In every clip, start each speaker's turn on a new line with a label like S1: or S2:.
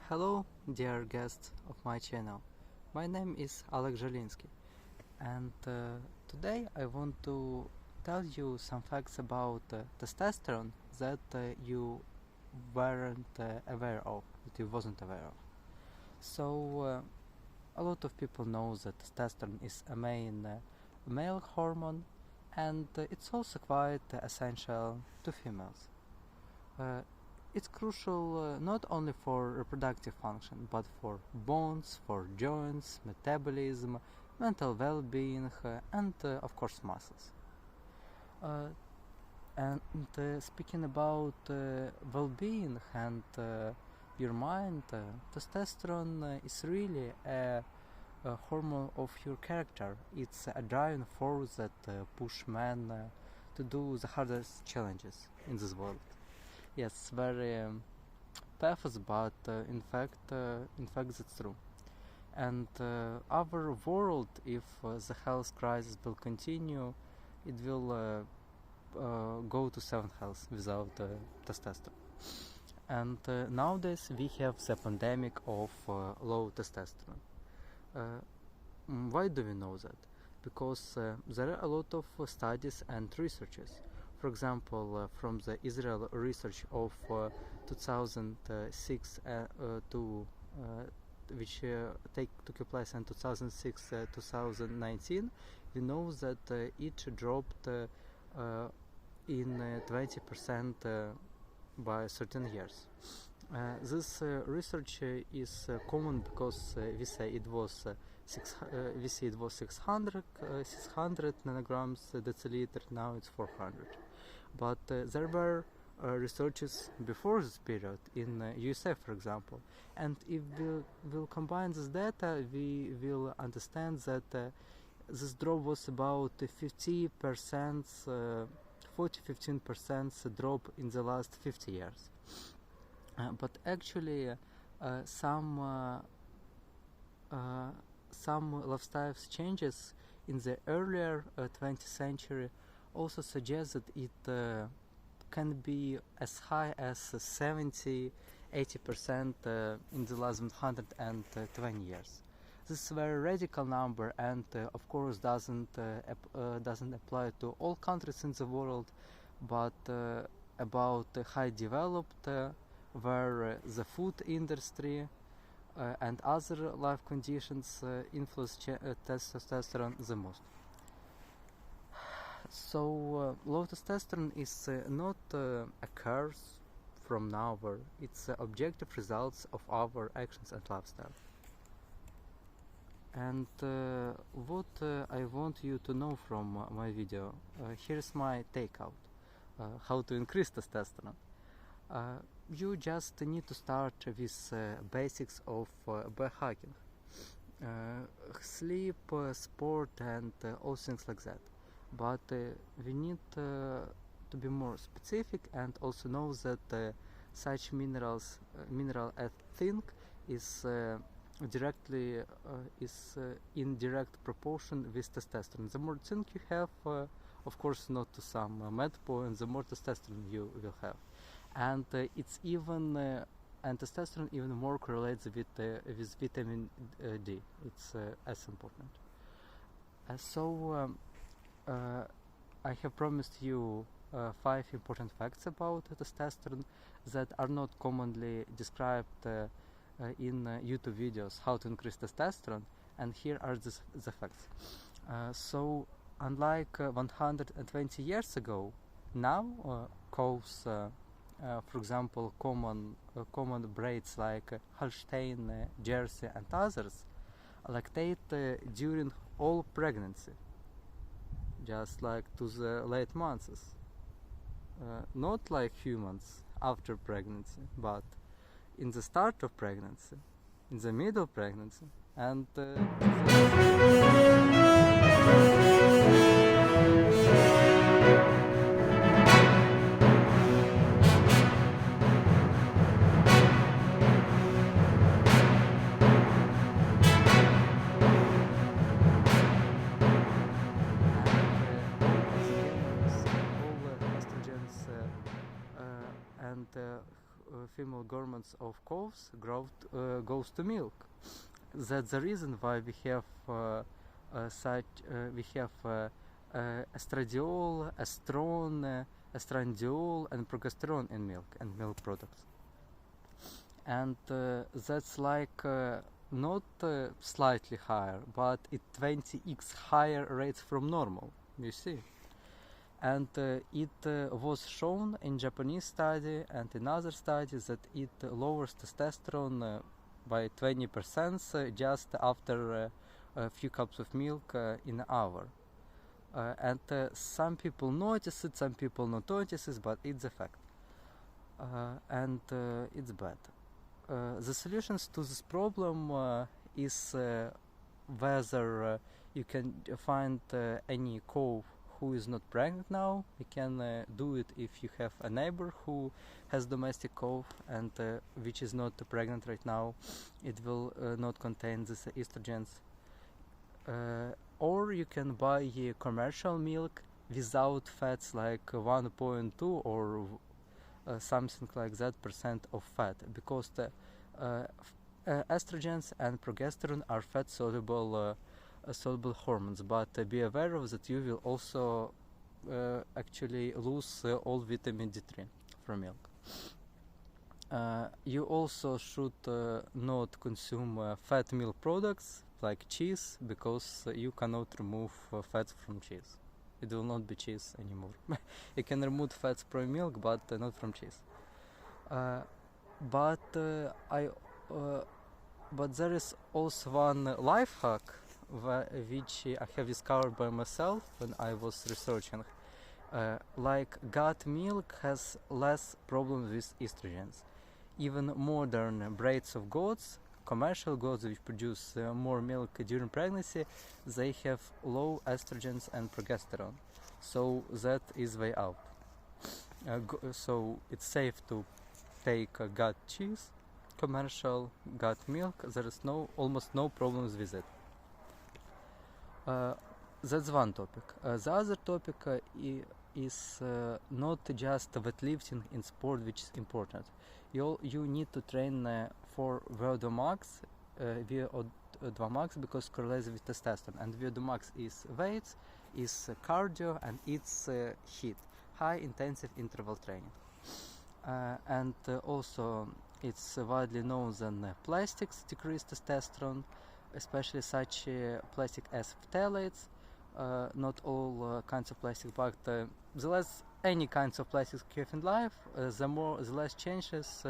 S1: Hello, dear guests of my channel. My name is Alek Żeliński, and today I want to tell you some facts about testosterone that you weren't aware of, that you wasn't aware of. So, a lot of people know that testosterone is a main male hormone, and it's also quite essential to females. Uh, it's crucial not only for reproductive function, but for bones, for joints, metabolism, mental well-being, and of course muscles. And speaking about well-being and your mind, testosterone is really a hormone of your character. It's a driving force that push men to do the hardest challenges in this world. Yes, very pathos, but in fact that's true. And our world, if the health crisis will continue, it will go to seventh health without testosterone. And nowadays we have the pandemic of low testosterone. Why do we know that? Because there are a lot of studies and researches. For example, from the Israel research of 2006 which took place in 2006-2019, we know that it dropped in 20% by certain years. This research is common because we say it was 600 nanograms deciliter. Now it's 400. But there were researches before this period in USA, for example. And if we will combine this data, we will understand that this drop was about 50%, 40-15% drop in the last 50 years. But actually, some lifestyle changes in the earlier 20th century also suggest that it can be as high as 70-80% in the last 120 years. This is a very radical number, and of course doesn't apply to all countries in the world, but about high developed, where the food industry and other life conditions influence testosterone the most. So low testosterone is not a curse from nowhere, it's objective results of our actions and lifestyle. And what I want you to know from my video, here's my takeout: how to increase testosterone. You just need to start with basics of biohacking, sleep, sport, and all things like that. But we need to be more specific and also know that such mineral as zinc is in direct proportion with testosterone. The more zinc you have, of course not to some metabolism, the more testosterone you will have. And it's even and testosterone even more correlates with vitamin D. It's as important. I have promised you 5 important facts about testosterone that are not commonly described in YouTube videos, how to increase testosterone, and here are the facts. So unlike 120 years ago, now cows, for example, common breeds like Holstein, Jersey, and others, lactate during all pregnancy, just like to the late months. Not like humans after pregnancy, but in the start of pregnancy, in the middle of pregnancy, and female hormones of cows goes to milk. That's the reason why we have estradiol, estradiol, and progesterone in milk and milk products. And that's like not slightly higher, but it 20x higher rates from normal, you see. And it was shown in Japanese study and in other studies that it lowers testosterone by 20% just after a few cups of milk in an hour. And some people notice it, some people not notice it, but it's a fact. And it's bad. The solutions to this problem is whether you can find any cow who is not pregnant now. You can do it if you have a neighbor who has domestic cow and which is not pregnant right now. It will not contain these estrogens. Or you can buy commercial milk without fats like 1.2 or something like that % of fat, because the estrogens and progesterone are fat soluble hormones, but be aware of that you will also actually lose all vitamin D3 from milk. You also should not consume fat milk products like cheese, because you cannot remove fats from cheese. It will not be cheese anymore. You can remove fats from milk, but not from cheese. But there is also one life hack which I have discovered by myself when I was researching. Like goat milk has less problems with estrogens. Even modern breeds of goats, commercial goats which produce more milk during pregnancy, they have low estrogens and progesterone. So that is way out. So it's safe to take goat cheese, commercial goat milk. There is almost no problems with it. That's one topic. The other topic is not just weightlifting in sport, which is important. You need to train for VO2 max, VO2 max, because correlates with testosterone. And VO2 max is weights, is cardio, and it's HIIT, high intensive interval training. And also it's widely known that plastics decrease testosterone, especially such plastic as phthalates. Not all kinds of plastic, but the less any kinds of plastics you have in life, the less chances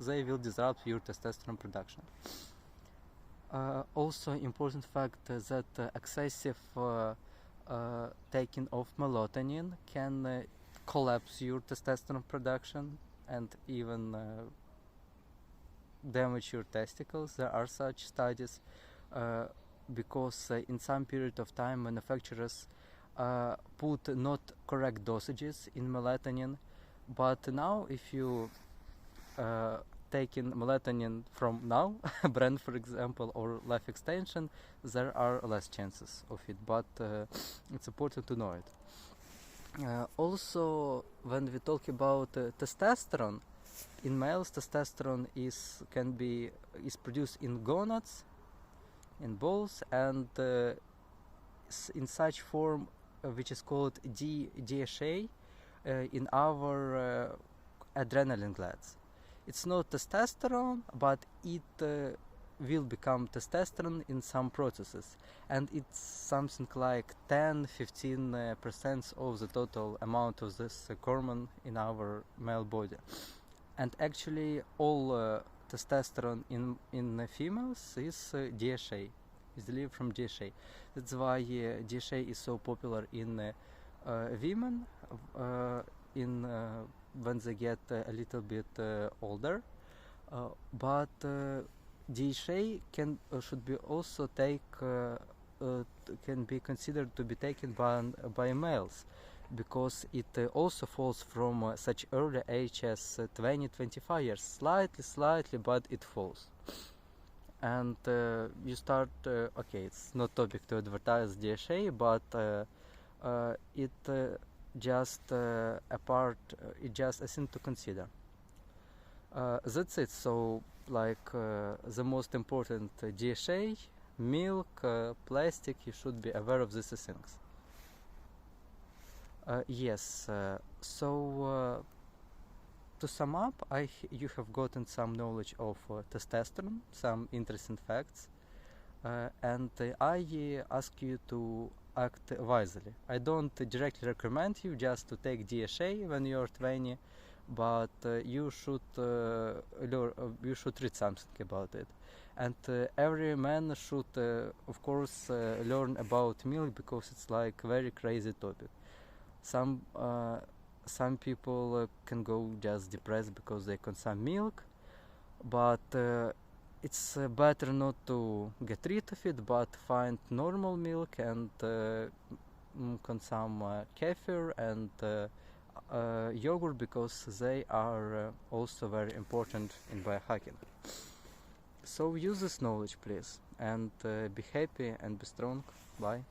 S1: they will disrupt your testosterone production. Also important fact that excessive taking of melatonin can collapse your testosterone production and even damage your testicles. There are such studies because in some period of time manufacturers put not correct dosages in melatonin, but now if you taking melatonin from now, brand for example, or life extension, there are less chances of it, but it's important to know it. Also, when we talk about testosterone, in males testosterone is produced in gonads, in balls, and in such form which is called DHA in our adrenaline glands. It's not testosterone, but it will become testosterone in some processes, and it's something like 10-15% of the total amount of this hormone in our male body. And actually all testosterone in females is DHA, is derived from DHA. That's why DHA is so popular in women when they get a little bit older. But DHA should be also can be considered to be taken by males, because it also falls from such early age as 20-25 years, slightly, but it falls. And you start, okay, it's not topic to advertise DHA, but it just a thing to consider. That's it. So, like the most important DHA, milk, plastic, you should be aware of these things. Yes. To sum up, you have gotten some knowledge of testosterone, some interesting facts, and I ask you to act wisely. I don't directly recommend you just to take DHA when you're 20, but you should read something about it. And every man should, of course, learn about milk, because it's like very crazy topic. Some people can go just depressed because they consume milk, but it's better not to get rid of it, but find normal milk and consume kefir and yogurt, because they are also very important in biohacking. So use this knowledge, please, and be happy and be strong. Bye.